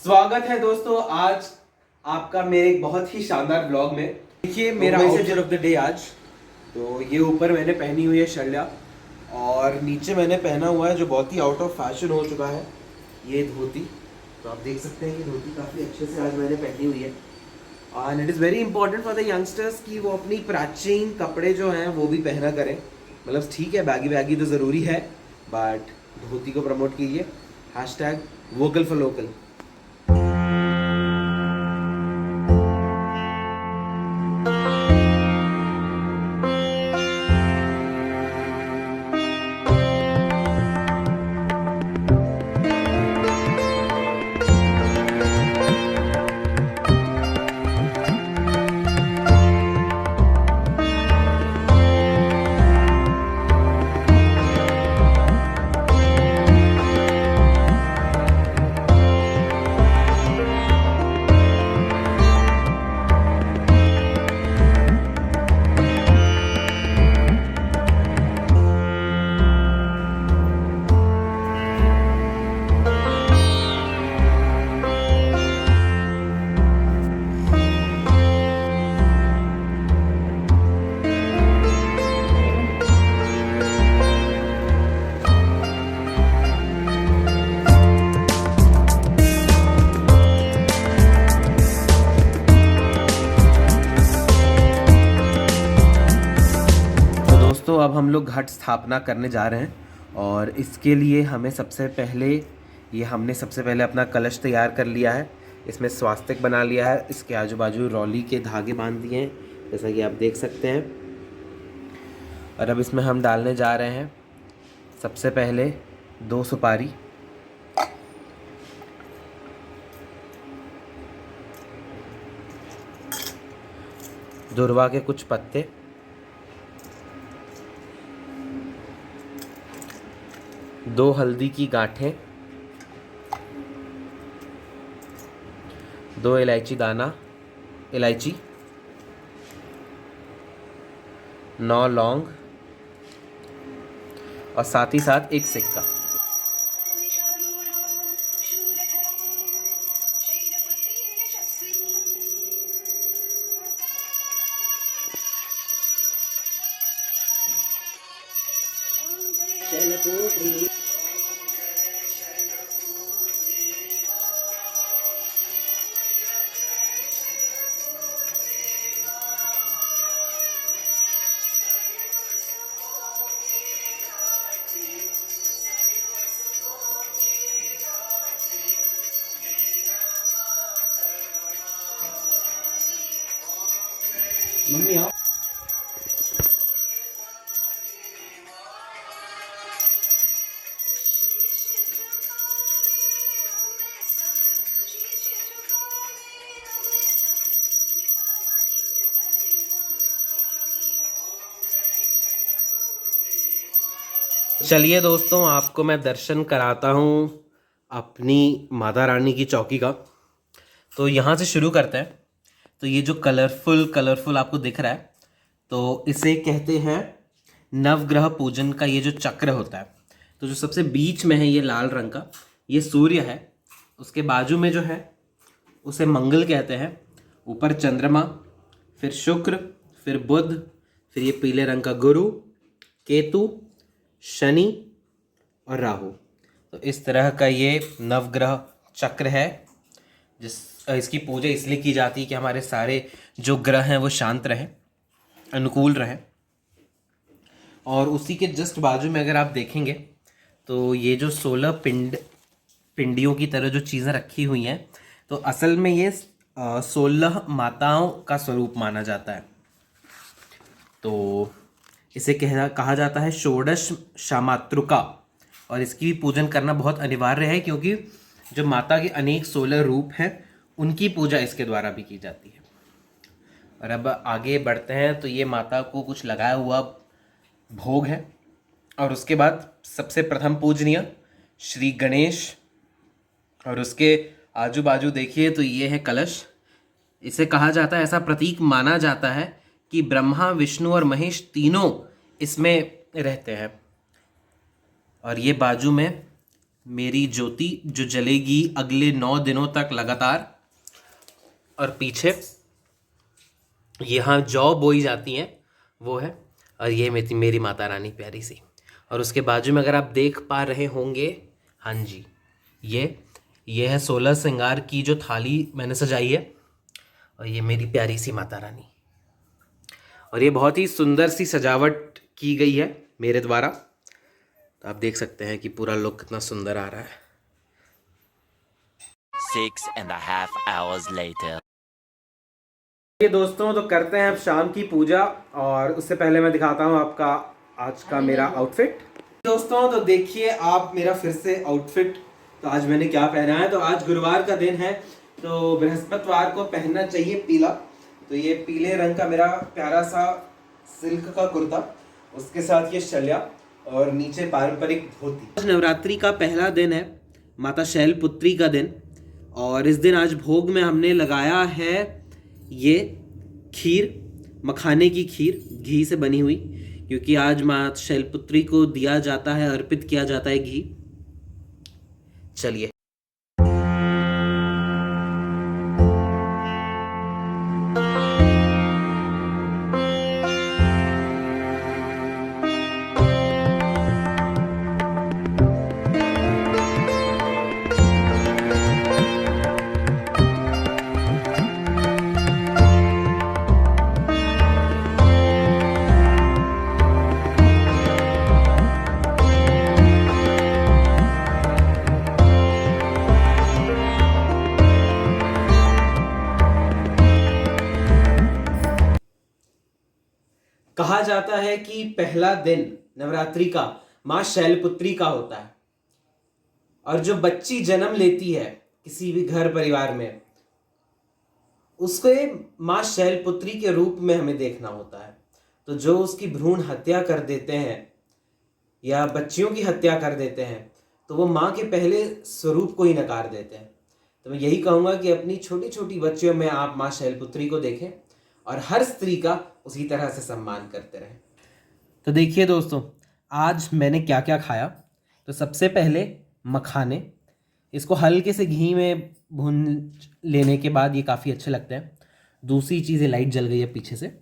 स्वागत है दोस्तों आज आपका मेरे एक बहुत ही शानदार ब्लॉग में। देखिए मेरा आउटफिट ऑफ द डे आज। तो ये ऊपर मैंने पहनी हुई है शर्या और नीचे मैंने पहना हुआ है जो बहुत ही आउट ऑफ फैशन हो चुका है, ये धोती। तो आप देख सकते हैं कि धोती काफ़ी अच्छे से आज मैंने पहनी हुई है। And it is very important for the youngsters कि वो अपनी प्राचीन कपड़े जो हैं वो भी पहना करें। मतलब ठीक है, बैगी बैगी तो ज़रूरी है, बट धोती को प्रमोट कीजिए। Hashtag vocal for local. तो अब हम लोग घट स्थापना करने जा रहे हैं और इसके लिए हमें सबसे पहले अपना कलश तैयार कर लिया है। इसमें स्वास्तिक बना लिया है, इसके आजू बाजू रौली के धागे बांध दिए हैं जैसा कि आप देख सकते हैं। और अब इसमें हम डालने जा रहे हैं सबसे पहले 2 सुपारी, दुर्वा के कुछ पत्ते, 2 हल्दी की गांठें, 2 इलायची दाना, 9 लौंग और साथ ही साथ 1 सिक्का। मम्मी आओ। चलिए दोस्तों, आपको मैं दर्शन कराता हूँ अपनी माता रानी की चौकी का। तो यहाँ से शुरू करते हैं। तो ये जो कलरफुल आपको दिख रहा है, तो इसे कहते हैं नवग्रह पूजन का ये जो चक्र होता है। तो जो सबसे बीच में है ये लाल रंग का, ये सूर्य है। उसके बाजू में जो है उसे मंगल कहते हैं। ऊपर चंद्रमा, फिर शुक्र, फिर बुध, फिर ये पीले रंग का गुरु, केतु, शनि और राहु। तो इस तरह का ये नवग्रह चक्र है। इसकी पूजा इसलिए की जाती है कि हमारे सारे जो ग्रह हैं वो शांत रहें, अनुकूल रहें। और उसी के जस्ट बाजू में अगर आप देखेंगे तो ये जो 16 पिंडियों की तरह जो चीज़ें रखी हुई हैं, तो असल में ये 16 माताओं का स्वरूप माना जाता है। तो इसे कहा जाता है षोडश शामातृका। और इसकी पूजन करना बहुत अनिवार्य है क्योंकि जो माता के अनेक 16 रूप हैं उनकी पूजा इसके द्वारा भी की जाती है। और अब आगे बढ़ते हैं। तो ये माता को कुछ लगाया हुआ भोग है। और उसके बाद सबसे प्रथम पूजनीय श्री गणेश, और उसके आजू बाजू देखिए तो ये है कलश। इसे कहा जाता है, ऐसा प्रतीक माना जाता है कि ब्रह्मा, विष्णु और महेश तीनों इसमें रहते हैं। और ये बाजू में मेरी ज्योति जो जलेगी अगले 9 दिनों तक लगातार। और पीछे यहाँ जौ बोई जाती हैं वो है। और ये मेरी माता रानी प्यारी सी। और उसके बाजू में अगर आप देख पा रहे होंगे, हाँ जी, ये है 16 श्रृंगार की जो थाली मैंने सजाई है। और ये मेरी प्यारी सी माता रानी। और ये बहुत ही सुंदर सी सजावट की गई है मेरे द्वारा। तो आप देख सकते हैं कि पूरा लुक कितना सुंदर आ रहा है। 6.5 hours later. ये दोस्तों, तो करते हैं अब शाम की पूजा। और उससे पहले मैं दिखाता हूँ आपका आज का मेरा आउटफिट। दोस्तों तो देखिए आप मेरा फिर से आउटफिट। तो आज मैंने क्या पहना है, तो आज गुरुवार का दिन है, तो बृहस्पतिवार को पहनना चाहिए पीला। तो ये पीले रंग का मेरा प्यारा सा सिल्क का कुर्ता, उसके साथ ये शल्या और नीचे पारंपरिक धोती। आज नवरात्रि का पहला दिन है, माता शैलपुत्री का दिन। और इस दिन आज भोग में हमने लगाया है ये खीर, मखाने की खीर, घी से बनी हुई, क्योंकि आज माता शैलपुत्री को दिया जाता है, अर्पित किया जाता है घी। चलिए कहा जाता है कि पहला दिन नवरात्रि का मां शैलपुत्री का होता है। और जो बच्ची जन्म लेती है किसी भी घर परिवार में, उसको मां शैलपुत्री के रूप में हमें देखना होता है। तो जो उसकी भ्रूण हत्या कर देते हैं या बच्चियों की हत्या कर देते हैं, तो वो मां के पहले स्वरूप को ही नकार देते हैं। तो मैं यही कहूँगा कि अपनी छोटी छोटी बच्चियों में आप मां शैलपुत्री को देखें और हर स्त्री का उसी तरह से सम्मान करते रहें। तो देखिए दोस्तों, आज मैंने क्या क्या खाया। तो सबसे पहले मखाने, इसको हल्के से घी में भून लेने के बाद ये काफ़ी अच्छे लगते हैं। दूसरी चीज़, ये लाइट जल गई है पीछे से।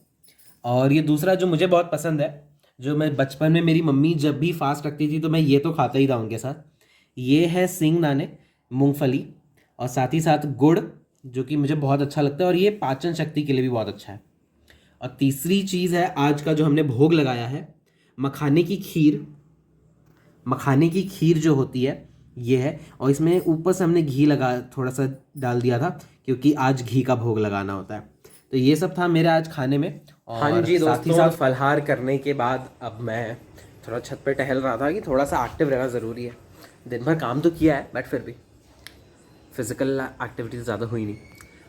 और ये दूसरा जो मुझे बहुत पसंद है, जो मैं बचपन में मेरी मम्मी जब भी फास्ट रखती थी तो मैं ये तो खाता ही था उनके साथ, ये है सिंगदाने, मूंगफली, और साथ ही साथ गुड़, जो कि मुझे बहुत अच्छा लगता है और ये पाचन शक्ति के लिए भी बहुत अच्छा है। और तीसरी चीज़ है आज का जो हमने भोग लगाया है, मखाने की खीर। मखाने की खीर जो होती है ये है, और इसमें ऊपर से हमने घी लगा थोड़ा सा डाल दिया था, क्योंकि आज घी का भोग लगाना होता है। तो ये सब था मेरे आज खाने में। और हाँ जी साथ ही साथ फलहार करने के बाद अब मैं थोड़ा छत पे टहल रहा था कि थोड़ा सा एक्टिव रहना ज़रूरी है। दिन भर काम तो किया है, बट फिर भी फिज़िकल एक्टिविटी ज़्यादा हुई नहीं।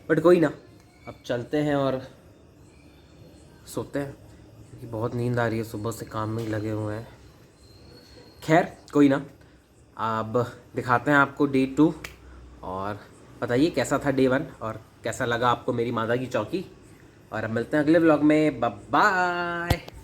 बट कोई ना, अब चलते हैं और सोते हैं, क्योंकि बहुत नींद आ रही है, सुबह से काम में लगे हुए हैं। खैर कोई ना, अब दिखाते हैं आपको डे 2, और बताइए कैसा था डे 1 और कैसा लगा आपको मेरी माता की चौकी। और अब मिलते हैं अगले व्लॉग में। Bye bye.